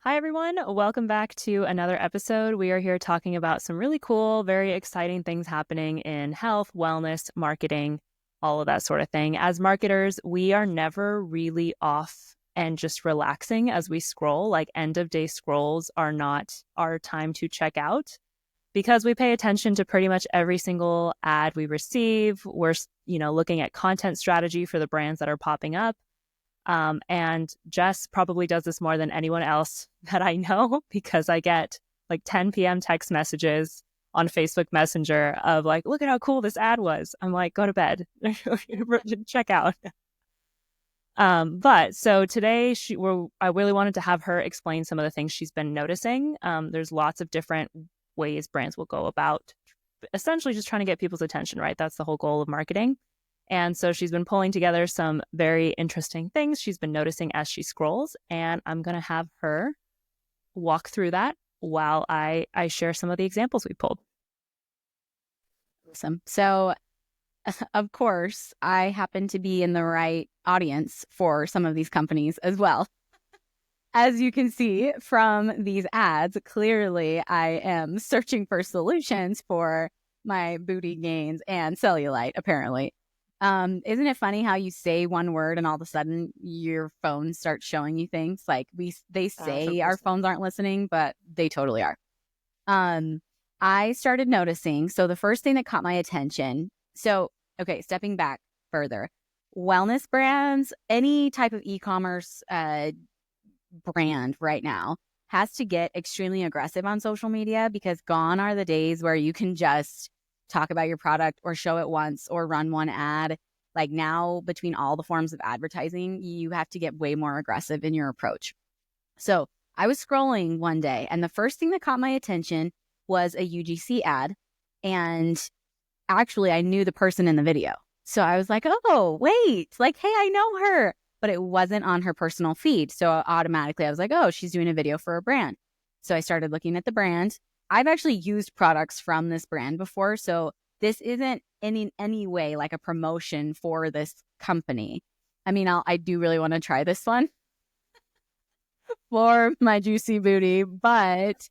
Hi, everyone. Welcome back to another episode. We are here talking about some really cool, very exciting things happening in health, wellness, marketing, all of that sort of thing. As marketers, we are never really off and just relaxing as we scroll. Like end of day scrolls are not our time to check out because we pay attention to pretty much every single ad we receive. We're, looking at content strategy for the brands that are popping up. And Jess probably does this more than anyone else that I know because I get like 10 p.m. text messages on Facebook Messenger of like, look at how cool this ad was. I'm like, go to bed, check out. But so today I really wanted to have her explain some of the things she's been noticing. There's lots of different ways brands will go about essentially just trying to get people's attention, right? That's the whole goal of marketing. And so she's been pulling together some very interesting things she's been noticing as she scrolls. And I'm going to have her walk through that while I share some of the examples we pulled. Awesome. So, of course, I happen to be in the right audience for some of these companies as well. As you can see from these ads, clearly I am searching for solutions for my booty gains and cellulite, apparently. Isn't it funny how you say one word and all of a sudden your phone starts showing you things? Like they say our phones aren't listening, but they totally are. I started noticing. So the first thing that caught my attention. So, okay, stepping back further, wellness brands, any type of e-commerce brand right now has to get extremely aggressive on social media because gone are the days where you can just talk about your product or show it once or run one ad. Like now, between all the forms of advertising, you have to get way more aggressive in your approach. So I was scrolling one day and the first thing that caught my attention was a UGC ad. And actually, I knew the person in the video. So I was like, oh, wait, like, hey, I know her. But it wasn't on her personal feed. So automatically I was like, oh, she's doing a video for a brand. So I started looking at the brand. I've actually used products from this brand before. So this isn't in any way like a promotion for this company. I mean, I do really want to try this one for my juicy booty, but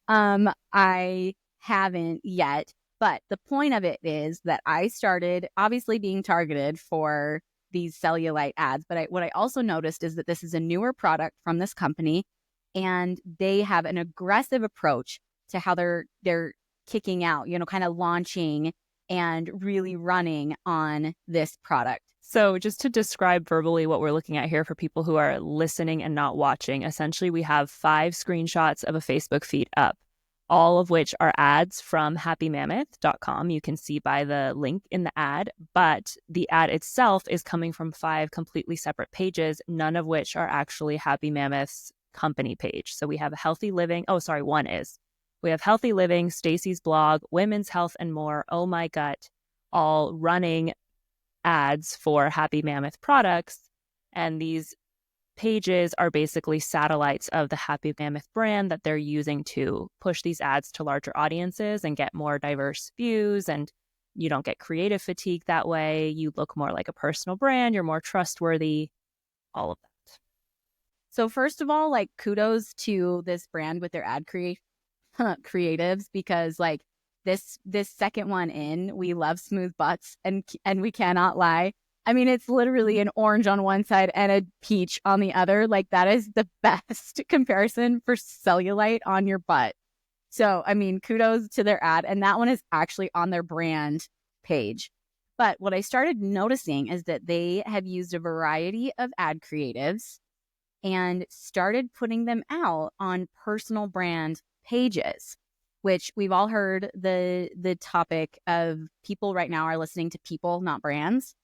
I haven't yet. But the point of it is that I started obviously being targeted for these cellulite ads. But what I also noticed is that this is a newer product from this company and they have an aggressive approach to how they're kicking out, kind of launching and really running on this product. So just to describe verbally what we're looking at here for people who are listening and not watching, essentially we have 5 screenshots of a Facebook feed up, all of which are ads from happymammoth.com. You can see by the link in the ad, but the ad itself is coming from 5 completely separate pages, none of which are actually Happy Mammoth's company page. So we have Healthy Living. Oh, sorry, one is. We have Healthy Living, Stacy's blog, Women's Health and More, Oh My Gut, all running ads for Happy Mammoth products. And these pages are basically satellites of the Happy Mammoth brand that they're using to push these ads to larger audiences and get more diverse views. And you don't get creative fatigue that way. You look more like a personal brand. You're more trustworthy, all of that. So first of all, like kudos to this brand with their ad creatives because like this second one in, we love smooth butts and we cannot lie. I mean, it's literally an orange on one side and a peach on the other. Like that is the best comparison for cellulite on your butt. So, I mean, kudos to their ad. And that one is actually on their brand page. But what I started noticing is that they have used a variety of ad creatives and started putting them out on personal brand pages, which we've all heard the topic of people right now are listening to people, not brands.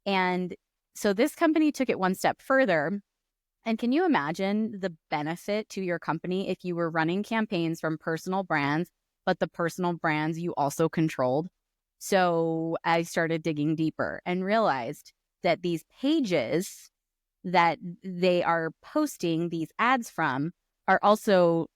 And so this company took it one step further. And can you imagine the benefit to your company if you were running campaigns from personal brands, but the personal brands you also controlled? So I started digging deeper and realized that these pages that they are posting these ads from are also,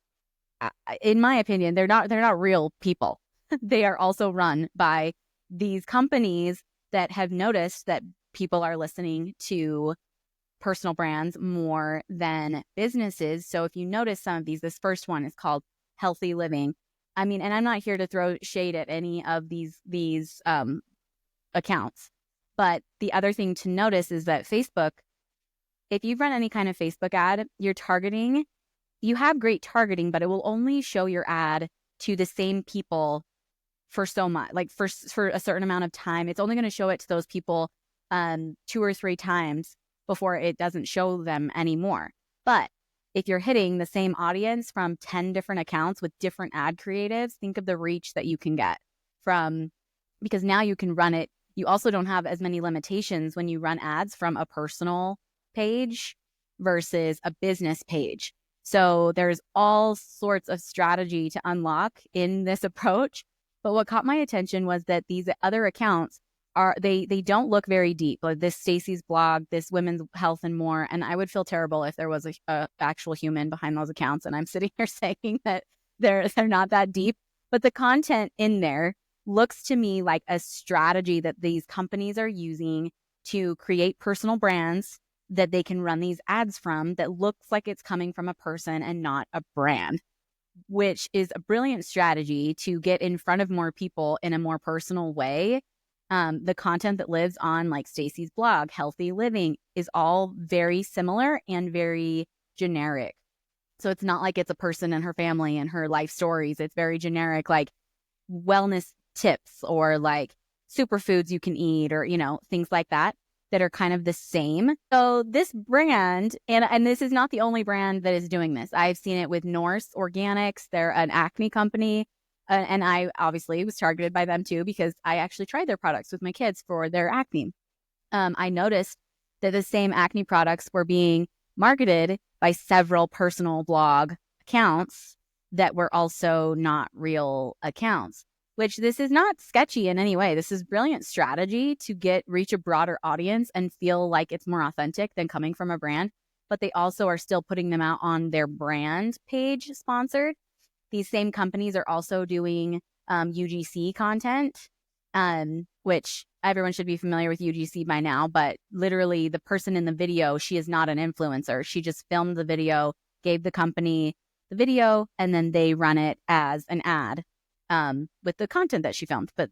in my opinion, they're not real people. They are also run by these companies that have noticed that people are listening to personal brands more than businesses. So if you notice some of these, this first one is called Healthy Living. I mean, and I'm not here to throw shade at any of these accounts, but the other thing to notice is that Facebook, if you've run any kind of Facebook ad, you have great targeting, but it will only show your ad to the same people for so much, like for a certain amount of time. It's only going to show it to those people 2 or 3 times before it doesn't show them anymore. But if you're hitting the same audience from 10 different accounts with different ad creatives, think of the reach that you can get from, because now you can run it. You also don't have as many limitations when you run ads from a personal page versus a business page. So there's all sorts of strategy to unlock in this approach. But what caught my attention was that these other accounts they don't look very deep. Like this Stacy's blog, this Women's Health and More. And I would feel terrible if there was a actual human behind those accounts. And I'm sitting here saying that they're not that deep. But the content in there looks to me like a strategy that these companies are using to create personal brands that they can run these ads from that looks like it's coming from a person and not a brand, which is a brilliant strategy to get in front of more people in a more personal way. The content that lives on like Stacy's blog, Healthy Living, is all very similar and very generic. So it's not like it's a person and her family and her life stories. It's very generic, like wellness tips or like superfoods you can eat or, things like that are kind of the same. So this brand, and this is not the only brand that is doing this. I've seen it with Norse Organics. They're an acne company. And I obviously was targeted by them too, because I actually tried their products with my kids for their acne. I noticed that the same acne products were being marketed by several personal blog accounts that were also not real accounts, which this is not sketchy in any way. This is brilliant strategy to reach a broader audience and feel like it's more authentic than coming from a brand. But they also are still putting them out on their brand page sponsored. These same companies are also doing UGC content, which everyone should be familiar with UGC by now. But literally the person in the video, she is not an influencer. She just filmed the video, gave the company the video, and then they run it as an ad with the content that she filmed. But,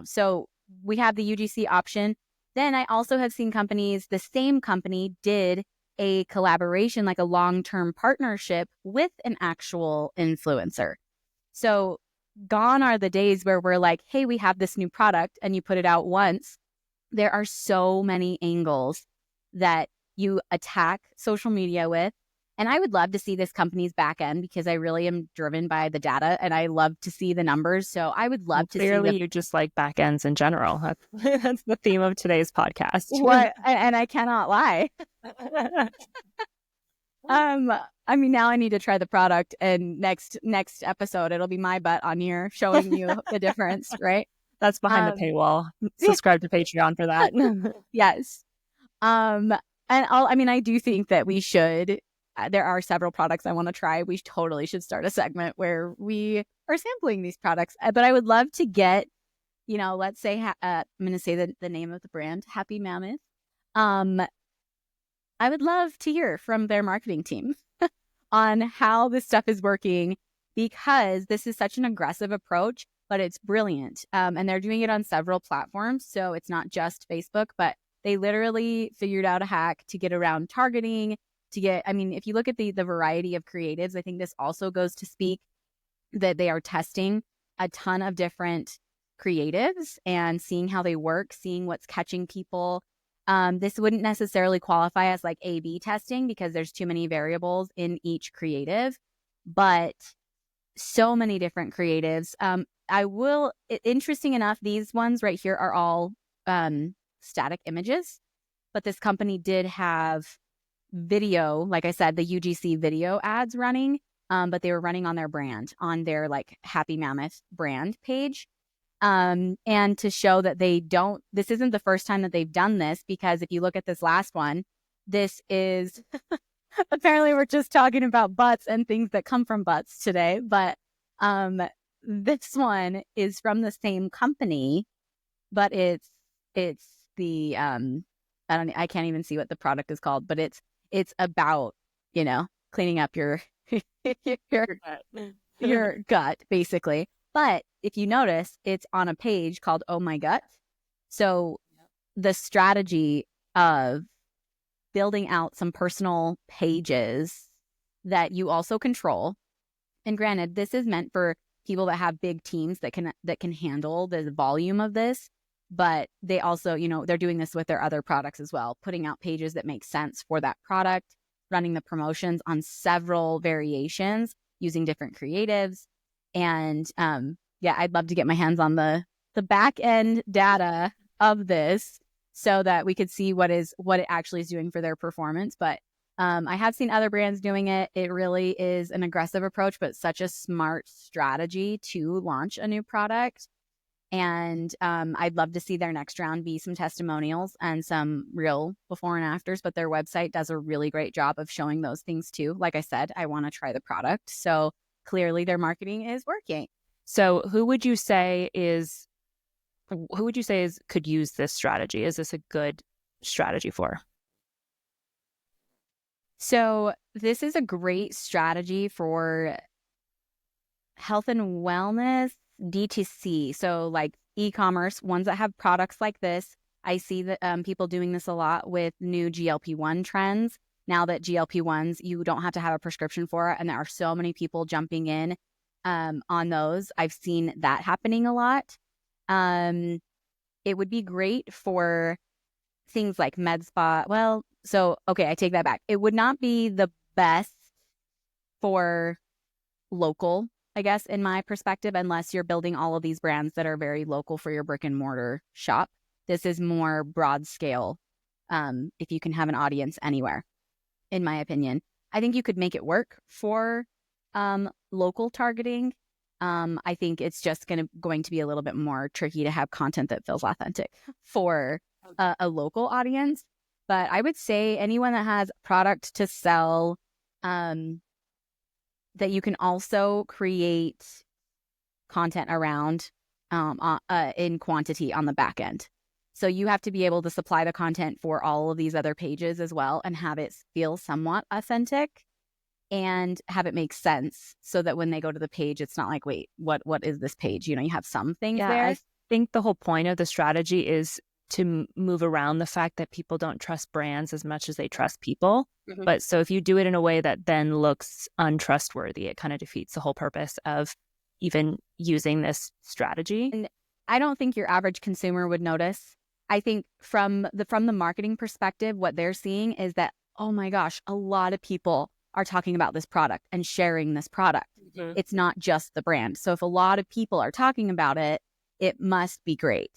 so we have the UGC option. Then I also have seen companies, the same company did a collaboration, like a long-term partnership with an actual influencer. So gone are the days where we're like, hey, we have this new product and you put it out once. There are so many angles that you attack social media with. And I would love to see this company's back end because I really am driven by the data and I love to see the numbers. So I would love to see. Clearly, you just like back ends in general. That's the theme of today's podcast. What? And I cannot lie. I mean, now I need to try the product, and next episode it'll be my butt on here showing you the difference, right? That's behind the paywall. Subscribe to Patreon for that. Yes. I do think that we should. There are several products I want to try. We totally should start a segment where we are sampling these products. But I would love to get, let's say, I'm going to say the name of the brand, Happy Mammoth. I would love to hear from their marketing team on how this stuff is working, because this is such an aggressive approach, but it's brilliant. And they're doing it on several platforms. So it's not just Facebook, but they literally figured out a hack to get around targeting, if you look at the variety of creatives, I think this also goes to speak that they are testing a ton of different creatives and seeing how they work, seeing what's catching people. This wouldn't necessarily qualify as like A/B testing because there's too many variables in each creative, but so many different creatives. Interesting enough, these ones right here are all static images, but this company did have video, like I said, the UGC video ads running, but they were running on their brand, on their like Happy Mammoth brand page. And to show that this isn't the first time that they've done this, because if you look at this last one, this is apparently we're just talking about butts and things that come from butts today, but this one is from the same company, but it's the I can't even see what the product is called, but it's about, cleaning up your your your gut, basically. But if you notice, it's on a page called Oh My Gut. So the strategy of building out some personal pages that you also control. And granted, this is meant for people that have big teams that can handle the volume of this, but they also, they're doing this with their other products as well, putting out pages that make sense for that product, running the promotions on several variations using different creatives. And yeah, I'd love to get my hands on the back end data of this so that we could see what it actually is doing for their performance. But I have seen other brands doing it. It really is an aggressive approach, but such a smart strategy to launch a new product. And I'd love to see their next round be some testimonials and some real before and afters, but their website does a really great job of showing those things too. Like I said, I want to try the product. So clearly their marketing is working. So who would you say could use this strategy? Is this a good strategy for? So this is a great strategy for health and wellness, DTC. So like e-commerce, ones that have products like this. I see that people doing this a lot with new GLP-1 trends. Now that GLP-1s, you don't have to have a prescription for it. And there are so many people jumping in on those. I've seen that happening a lot. It would be great for things like med spa. Well, so, okay, I take that back. It would not be the best for local, I guess, in my perspective, unless you're building all of these brands that are very local for your brick and mortar shop. This is more broad scale if you can have an audience anywhere, in my opinion. I think you could make it work for local targeting. I think it's just going to be a little bit more tricky to have content that feels authentic for a local audience. But I would say anyone that has product to sell, that you can also create content around in quantity on the back end. So you have to be able to supply the content for all of these other pages as well and have it feel somewhat authentic and have it make sense so that when they go to the page, it's not like, wait, what is this page? You have some things there. I think the whole point of the strategy is to move around the fact that people don't trust brands as much as they trust people. Mm-hmm. But so if you do it in a way that then looks untrustworthy, it kind of defeats the whole purpose of even using this strategy. And I don't think your average consumer would notice. I think from the marketing perspective, what they're seeing is that, oh my gosh, a lot of people are talking about this product and sharing this product. Mm-hmm. It's not just the brand. So if a lot of people are talking about it, it must be great,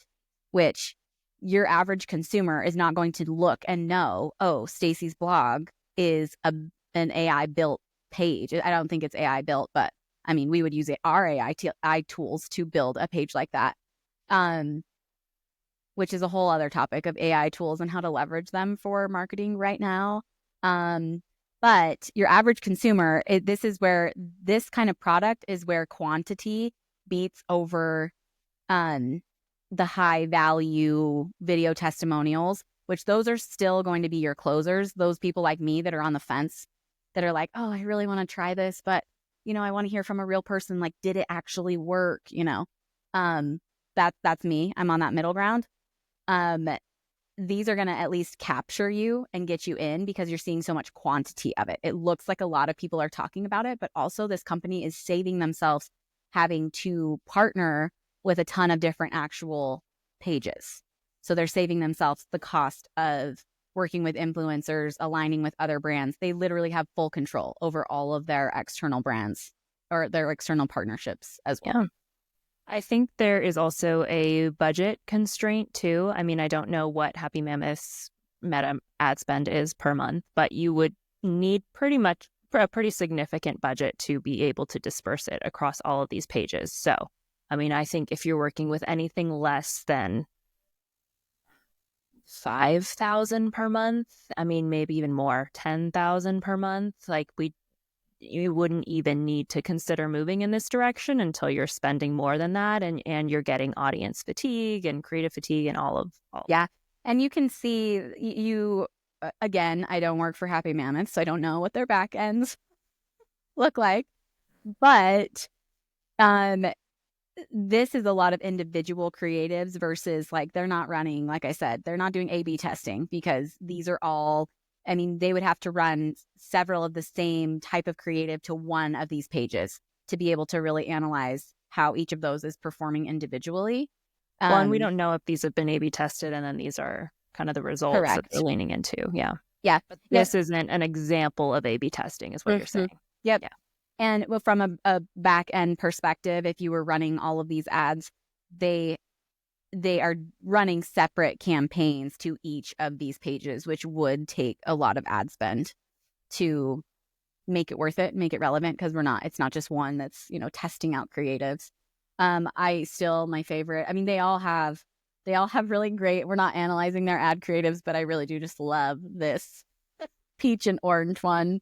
which your average consumer is not going to look and know, oh, Stacy's blog is an AI built page. I don't think it's AI built, but I mean, we would use our AI tools to build a page like that, which is a whole other topic of AI tools and how to leverage them for marketing right now. But your average consumer, this is where this kind of product is where quantity beats over the high value video testimonials, which those are still going to be your closers. Those people like me that are on the fence that are like, oh, I really want to try this, but I want to hear from a real person. Like, did it actually work? That's me. I'm on that middle ground. These are going to at least capture you and get you in because you're seeing so much quantity of it. It looks like a lot of people are talking about it, but also this company is saving themselves having to partner with a ton of different actual pages. So they're saving themselves the cost of working with influencers, aligning with other brands. They literally have full control over all of their external brands or their external partnerships as well. Yeah. I think there is also a budget constraint too. I mean, I don't know what Happy Mammoth's meta ad spend is per month, but you would need pretty much a pretty significant budget to be able to disperse it across all of these pages. So I mean, I think if you're working with anything less than 5,000 per month, I mean, maybe even more, 10,000 per month, like you wouldn't even need to consider moving in this direction until you're spending more than that and you're getting audience fatigue and creative fatigue and all. Yeah. And you can see you again, I don't work for Happy Mammoth, so I don't know what their back ends look like. But um this is a lot of individual creatives versus like they're not running, like I said, they're not doing A/B testing because these are all, I mean, they would have to run several of the same type of creative to one of these pages to be able to really analyze how each of those is performing individually. Well, and we Um, don't know if these have been A/B tested, and then these are kind of the results that they're correct. leaning into. Yeah. Yeah. But Yep. this isn't an example of A/B testing, is what you're Mm-hmm. saying. Yep. Yeah. And well, from a back end perspective, if you were running all of these ads, they they are running separate campaigns to each of these pages, which would take a lot of ad spend to make it worth it, make it relevant, because it's not just one that's, testing out creatives. My favorite, I mean, they all have really great, we're not analyzing their ad creatives, but I really do just love this peach and orange one.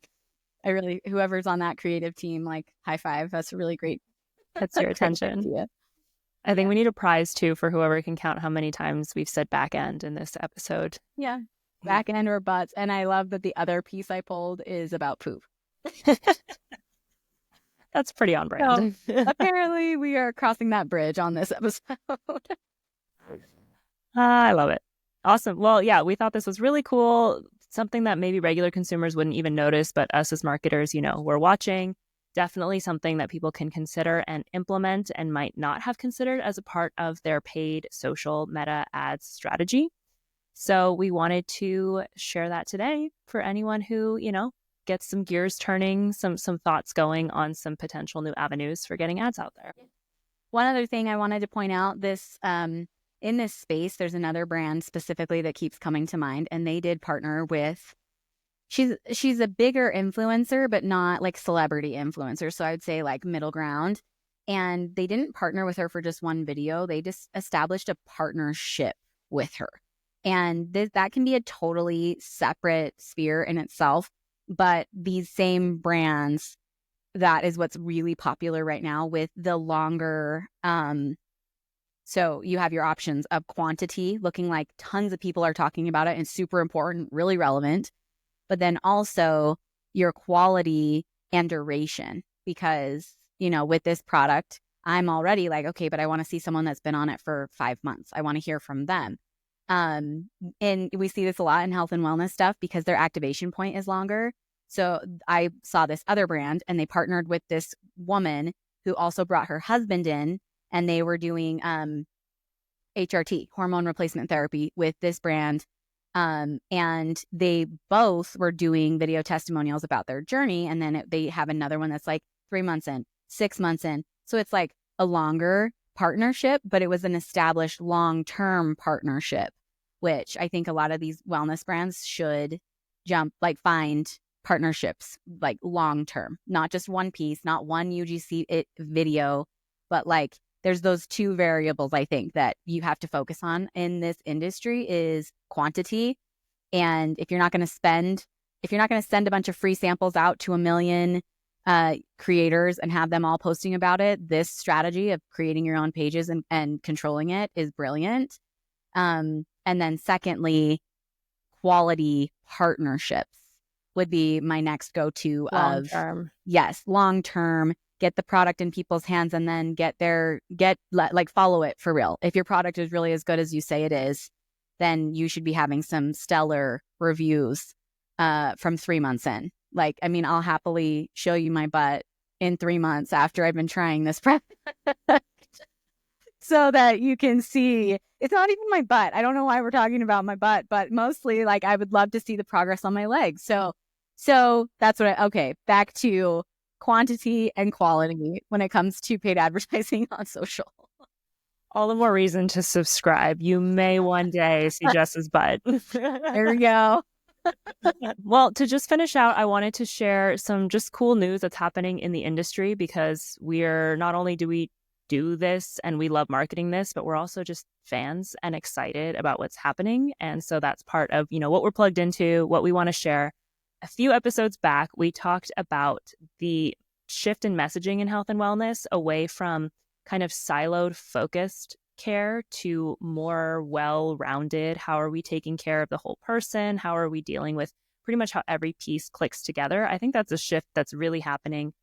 Whoever's on that creative team, like high five, that's a really great, Gets your great attention. idea. I think Yeah. we need a prize too for whoever can count how many times we've said back end in this episode. Yeah. Back end or butts. And I love that the other piece I pulled is about poop. That's pretty on So brand. apparently we are crossing that bridge on this episode. I love it. Awesome. Well, yeah, we thought this was really cool. Something that maybe regular consumers wouldn't even notice, but us as marketers, we're watching. Definitely something that people can consider and implement and might not have considered as a part of their paid social meta ads strategy. So we wanted to share that today for anyone who, gets some gears turning, some thoughts going on some potential new avenues for getting ads out there. One other thing I wanted to point out, in this space, there's another brand specifically that keeps coming to mind, and they did partner with. She's a bigger influencer, but not like celebrity influencer. So I would say like middle ground. And they didn't partner with her for just one video. They just established a partnership with her. And that can be a totally separate sphere in itself. But these same brands, that is what's really popular right now with the longer. So you have your options of quantity, looking like tons of people are talking about it and super important, really relevant, but then also your quality and duration. Because, with this product, I'm already like, okay, but I want to see someone that's been on it for 5 months. I want to hear from them. And we see this a lot in health and wellness stuff because their activation point is longer. So I saw this other brand and they partnered with this woman who also brought her husband in, and they were doing HRT, hormone replacement therapy, with this brand. And they both were doing video testimonials about their journey. And then they have another one that's like 3 months in, 6 months in. So it's like a longer partnership, but it was an established long-term partnership, which I think a lot of these wellness brands should find partnerships like long-term, not just one piece, not one UGC video, but like there's those two variables I think that you have to focus on in this industry is quantity. And if you're not going to send a bunch of free samples out to a million creators and have them all posting about it, this strategy of creating your own pages and controlling it is brilliant. And then secondly, quality partnerships would be my next go-to Long of, term. yes, long-term, get the product in people's hands and then follow it for real. If your product is really as good as you say it is, then you should be having some stellar reviews from 3 months in. Like, I mean, I'll happily show you my butt in 3 months after I've been trying this product so that you can see. It's not even my butt. I don't know why we're talking about my butt, but mostly like I would love to see the progress on my legs. So that's okay, back to quantity and quality when it comes to paid advertising on social. All the more reason to subscribe. You may one day see Jess's butt. There we go. Well, to just finish out, I wanted to share some just cool news that's happening in the industry because not only do we do this and we love marketing this, but we're also just fans and excited about what's happening. And so that's part of, what we're plugged into, what we want to share. A few episodes back, we talked about the shift in messaging in health and wellness away from kind of siloed focused healthcare to more well-rounded, how are we taking care of the whole person? How are we dealing with pretty much how every piece clicks together? I think that's a shift that's really happening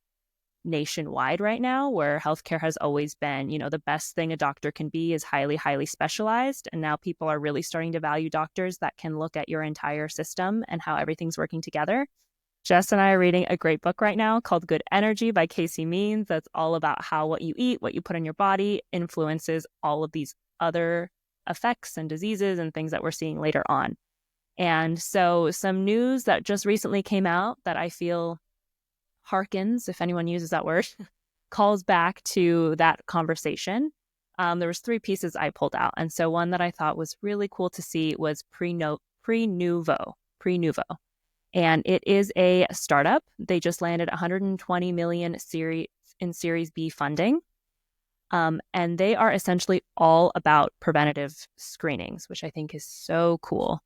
nationwide right now, where healthcare has always been, the best thing a doctor can be is highly, highly specialized. And now people are really starting to value doctors that can look at your entire system and how everything's working together. Jess and I are reading a great book right now called Good Energy by Casey Means. That's all about how what you eat, what you put in your body influences all of these other effects and diseases and things that we're seeing later on. And so some news that just recently came out that I feel harkens, if anyone uses that word, calls back to that conversation. There was 3 pieces I pulled out. And so one that I thought was really cool to see was Prenuvo. And it is a startup. They just landed 120 million in Series B funding. And they are essentially all about preventative screenings, which I think is so cool.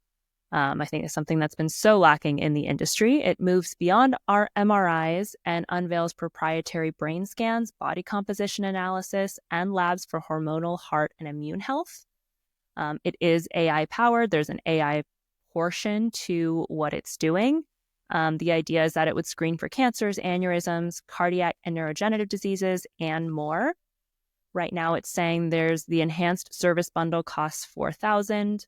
I think it's something that's been so lacking in the industry. It moves beyond our MRIs and unveils proprietary brain scans, body composition analysis, and labs for hormonal, heart, and immune health. It is AI powered. There's an AI portion to what it's doing. The idea is that it would screen for cancers, aneurysms, cardiac and neurodegenerative diseases, and more. Right now, it's saying there's the enhanced service bundle costs $4,000,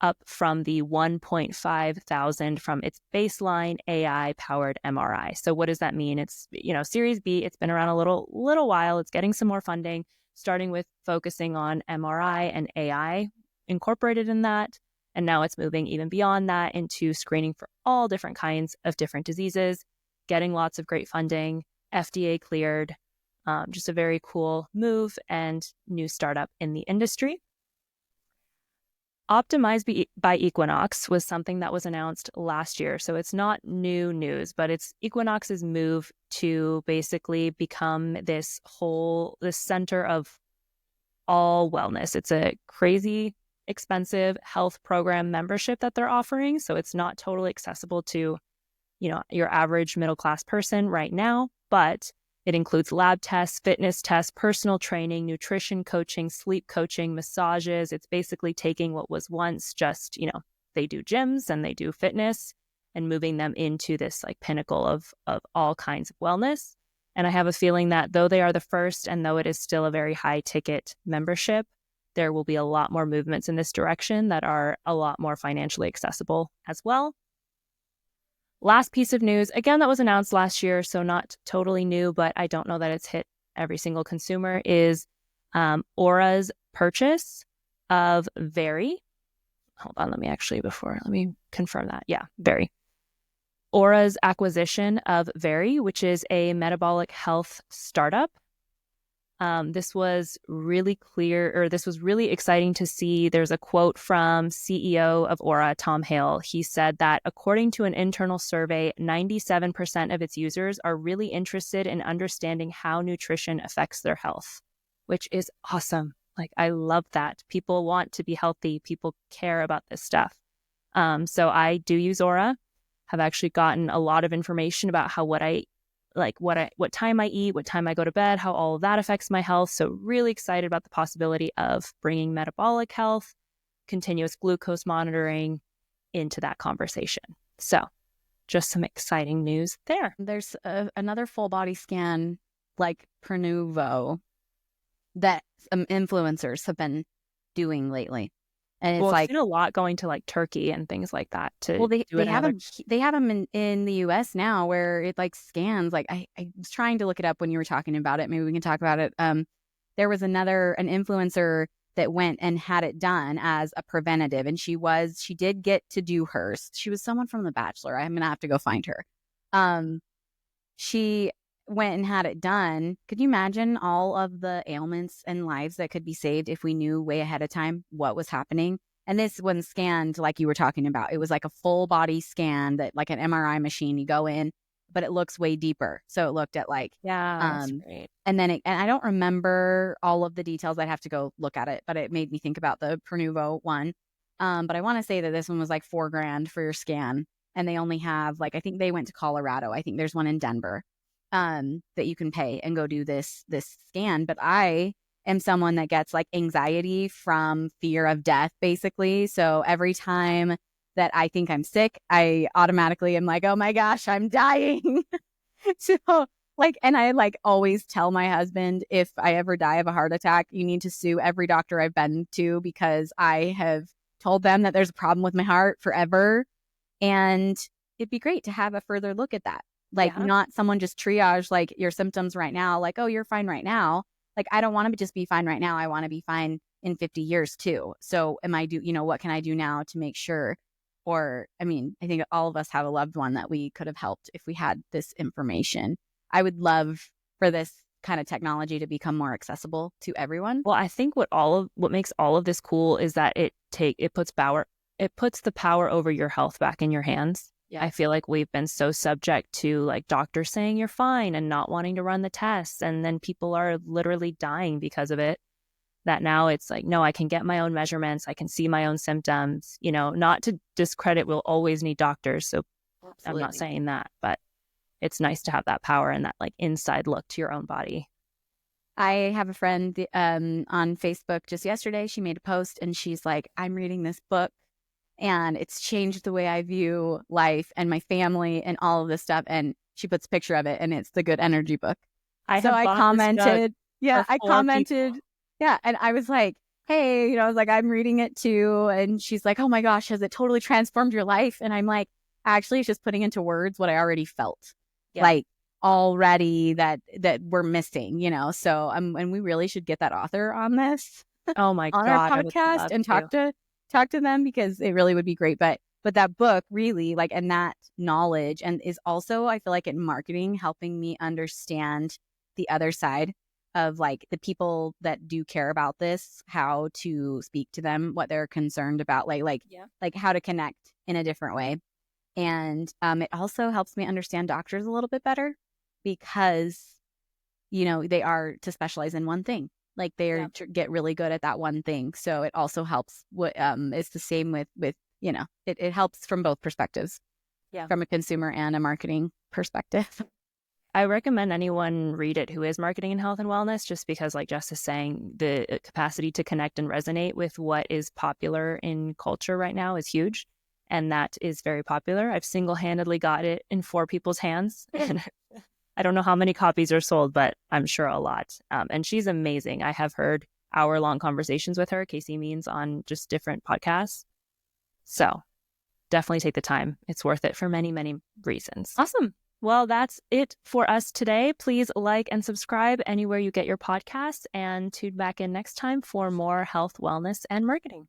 up from the $1,500 from its baseline AI-powered MRI. So what does that mean? It's, Series B, it's been around a little while. It's getting some more funding, starting with focusing on MRI and AI incorporated in that. And now it's moving even beyond that into screening for all different kinds of different diseases, getting lots of great funding, FDA cleared, just a very cool move and new startup in the industry. Optimized by Equinox was something that was announced last year. So it's not new news, but it's Equinox's move to basically become this center of all wellness. It's a crazy expensive health program membership that they're offering. So it's not totally accessible to, your average middle-class person right now, but it includes lab tests, fitness tests, personal training, nutrition coaching, sleep coaching, massages. It's basically taking what was once just, they do gyms and they do fitness and moving them into this like pinnacle of all kinds of wellness. And I have a feeling that though they are the first and though it is still a very high ticket membership, there will be a lot more movements in this direction that are a lot more financially accessible as well. Last piece of news, again, that was announced last year, so not totally new, but I don't know that it's hit every single consumer, is Aura's purchase of Very. Hold on, let me confirm that. Yeah, Very. Aura's acquisition of Very, which is a metabolic health startup. This was really exciting to see. There's a quote from CEO of Aura, Tom Hale. He said that according to an internal survey, 97% of its users are really interested in understanding how nutrition affects their health, which is awesome. Like, I love that. People want to be healthy. People care about this stuff. So I do use Aura. Have actually gotten a lot of information about what time I eat, what time I go to bed, how all of that affects my health. So really excited about the possibility of bringing metabolic health, continuous glucose monitoring into that conversation. So just some exciting news there. There's another full body scan like Prenuvo that some influencers have been doing lately. And it's I've seen a lot going to like Turkey and things like that they have them in the US now where it like scans. Like I was trying to look it up when you were talking about it. Maybe we can talk about it. There was an influencer that went and had it done as a preventative, and she did get to do hers. She was someone from The Bachelor. I'm gonna have to go find her. She went and had it done. Could you imagine all of the ailments and lives that could be saved if we knew way ahead of time what was happening? And this one scanned like you were talking about. It was like a full body scan that like an MRI machine, you go in, but it looks way deeper. So it looked at like, that's great. And then and I don't remember all of the details. I'd have to go look at it, but it made me think about the Prenuvo one. But I want to say that this one was like $4,000 for your scan. And they only have I think they went to Colorado. I think there's one in Denver. That you can pay and go do this scan. But I am someone that gets like anxiety from fear of death, basically. So every time that I think I'm sick, I automatically am like, oh my gosh, I'm dying. So like, and I like always tell my husband, if I ever die of a heart attack, you need to sue every doctor I've been to, because I have told them that there's a problem with my heart forever. And it'd be great to have a further look at that. Like, Yeah. not someone just triage like your symptoms right now, like, oh, you're fine right now. Like, I don't want to just be fine right now. I want to be fine in 50 years too. So what can I do now to make sure? Or, I mean, I think all of us have a loved one that we could have helped if we had this information. I would love for this kind of technology to become more accessible to everyone. Well, I think what makes all of this cool is that it puts the power over your health back in your hands. Yeah. I feel like we've been so subject to like doctors saying you're fine and not wanting to run the tests, and then people are literally dying because of it. That now it's like, no, I can get my own measurements, I can see my own symptoms, not to discredit, we'll always need doctors. So I'm not Absolutely. saying that, but it's nice to have that power and that like inside look to your own body. I have a friend on Facebook just yesterday. She made a post and she's like, I'm reading this book and it's changed the way I view life and my family and all of this stuff. And she puts a picture of it and it's the Good Energy book. I So have I bought this book commented, for yeah, I 4 people. commented, yeah. And I was like, hey, I was like, I'm reading it too. And she's like, oh my gosh, has it totally transformed your life? And I'm like, actually, it's just putting into words what I already felt. Yeah. Like, already that we're missing, so and we really should get that author on this Oh my on our God, I would podcast love and to. talk to them, because it really would be great. But that book really, like, and that knowledge, and is also, I feel like, in marketing, helping me understand the other side of like the people that do care about this, how to speak to them, what they're concerned about, Yeah. like how to connect in a different way. And it also helps me understand doctors a little bit better, because they are to specialize in one thing, like they're Yeah. to get really good at that one thing. So it also helps. What it's the same with it helps from both perspectives, Yeah. from a consumer and a marketing perspective. I recommend anyone read it who is marketing in health and wellness, just because, like Jess is saying, the capacity to connect and resonate with what is popular in culture right now is huge. And that is very popular. I've single-handedly got it in 4 people's hands. And I don't know how many copies are sold, but I'm sure a lot. And she's amazing. I have heard hour-long conversations with her, Casey Means, on just different podcasts. So definitely take the time. It's worth it for many, many reasons. Awesome. Well, that's it for us today. Please like and subscribe anywhere you get your podcasts, and tune back in next time for more health, wellness, and marketing.